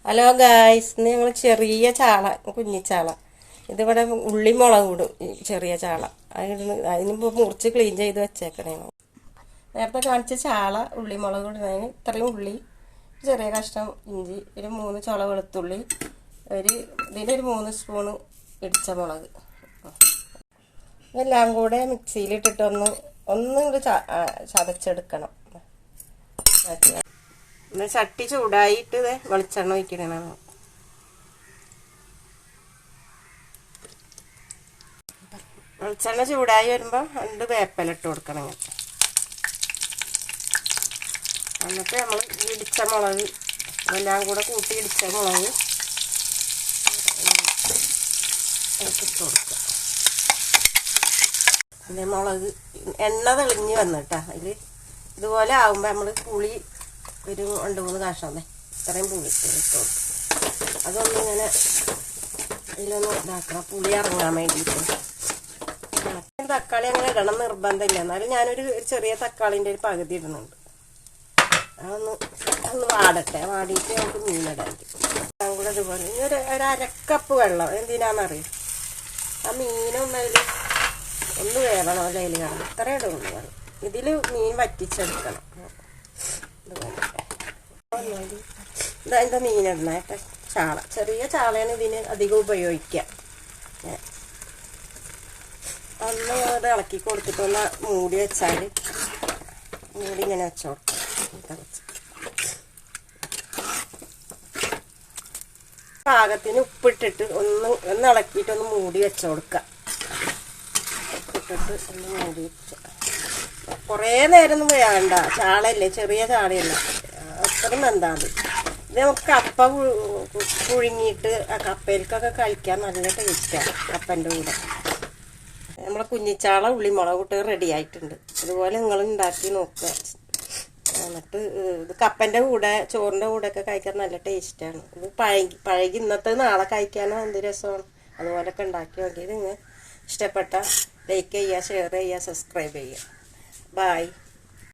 Hello guys, ഇന്ന് ഞങ്ങൾ ചെറിയ ചാള, കുഞ്ഞിച്ചാള, ഇതിവിടെ ഉള്ളി മുളക് ഇടും. ചെറിയ ചാള അതിനിപ്പോൾ മുറിച്ച് ക്ലീൻ ചെയ്ത് വെച്ചേക്കണേ. നേരത്തെ കാണിച്ച ചാള ഉള്ളി മുളക് ഇടുന്നതിന് ഇത്രയും ഉള്ളി, ചെറിയ കഷ്ണം ഇഞ്ചി, ഒരു 3 ചുള വെളുത്തുള്ളി, ഇതിലൊരു 3 സ്പൂണ് ഇടിച്ച മുളക്, ഇതെല്ലാം കൂടെ മിക്സിയിലിട്ടിട്ട് ഒന്ന് ചതച്ചെടുക്കണം. ചട്ടി ചൂടായിട്ട് വെളിച്ചെണ്ണ ഒഴിക്കണ. വെളിച്ചെണ്ണ ചൂടായി വരുമ്പോൾ 2 വേപ്പില ഇട്ട് കൊടുക്കണം. എന്നിട്ട് നമ്മൾ ഇടിച്ച മുളക് എല്ലാം കൂടെ കൂട്ടി ഇടിച്ച മുളക് ഇട്ട് കൊടുക്കുക. പിന്നെ മുളക് എണ്ണ തെളിഞ്ഞ് വന്നിട്ടാ അതിൽ ഇതുപോലെ ആകുമ്പോൾ നമ്മൾ പുളി ഒരു 2-3 കഷ്ണം ഇത്രയും പുളി ഇട്ട് കൊടുക്കും. അതൊന്നിങ്ങനെ ഇതിലൊന്ന് ഇതാക്കണം, പുളി ഇറങ്ങാൻ വേണ്ടിയിട്ട്. തക്കാളി അങ്ങനെ ഇടണം നിർബന്ധമില്ല, എന്നാലും ഞാനൊരു ചെറിയ തക്കാളിൻ്റെ ഒരു പകുതി ഇടുന്നുണ്ട്. അതൊന്ന് വാടട്ടെ, വാടിയിട്ട് നമുക്ക് മീനിടാൻ ഞാൻ കൂടെ ഇതുപോലെ ഇനി ഒരു 1/2 കപ്പ് വെള്ളം. എന്തിനാണെന്നറിയും, ആ മീനൊന്നതിൽ ഒന്ന് വേവണം, അതിൽ കാണും. ഇത്രയും ഇടുള്ളൂ. ഇതിൽ മീൻ വറ്റിച്ചെടുക്കണം. ഇതാ മീനിടണ ചാള, ചെറിയ ചാളയാണ് ഇതിന് അധികം ഉപയോഗിക്കുക. ഒന്ന് ഇളക്കി കൊടുത്തിട്ട് ഒന്ന് മൂടി വെച്ചാൽ, മൂടി ഇങ്ങനെ വെച്ചോ, പാകത്തിന് ഉപ്പിട്ടിട്ട് ഒന്ന് ഇളക്കിയിട്ട് മൂടി വെച്ചു കൊടുക്കുക. ഉപ്പിട്ടിട്ട് ഒന്ന് മൂടി വെച്ച കുറേ നേരം ഒന്നും വേണ്ട, ചാളയല്ലേ, ചെറിയ ചാളയല്ല, അത്രയും എന്താത്. ഇത് നമുക്ക് കപ്പ പുഴുങ്ങിയിട്ട് ആ കപ്പയിലേക്കൊക്കെ കഴിക്കാൻ നല്ല ടേസ്റ്റാണ്. കപ്പൻ്റെ കൂടെ നമ്മളെ കുഞ്ഞിച്ചാള ഉള്ളി മുളക് ഇട്ട് റെഡി ആയിട്ടുണ്ട്. അതുപോലെ നിങ്ങൾ ഉണ്ടാക്കി നോക്കുക. എന്നിട്ട് ഇത് കപ്പൻ്റെ കൂടെ ചോറിൻ്റെ കൂടെ ഒക്കെ കഴിക്കാൻ നല്ല ടേസ്റ്റാണ്. ഇത് പഴകി ഇന്നത്തെ നാളെ കഴിക്കാനോ എന്ത് രസമാണ്. അതുപോലൊക്കെ ഉണ്ടാക്കി നോക്കി. നിങ്ങൾ ഇഷ്ടപ്പെട്ട ലൈക്ക് ചെയ്യുക, ഷെയർ ചെയ്യുക, സബ്സ്ക്രൈബ് ചെയ്യുക. ബൈ.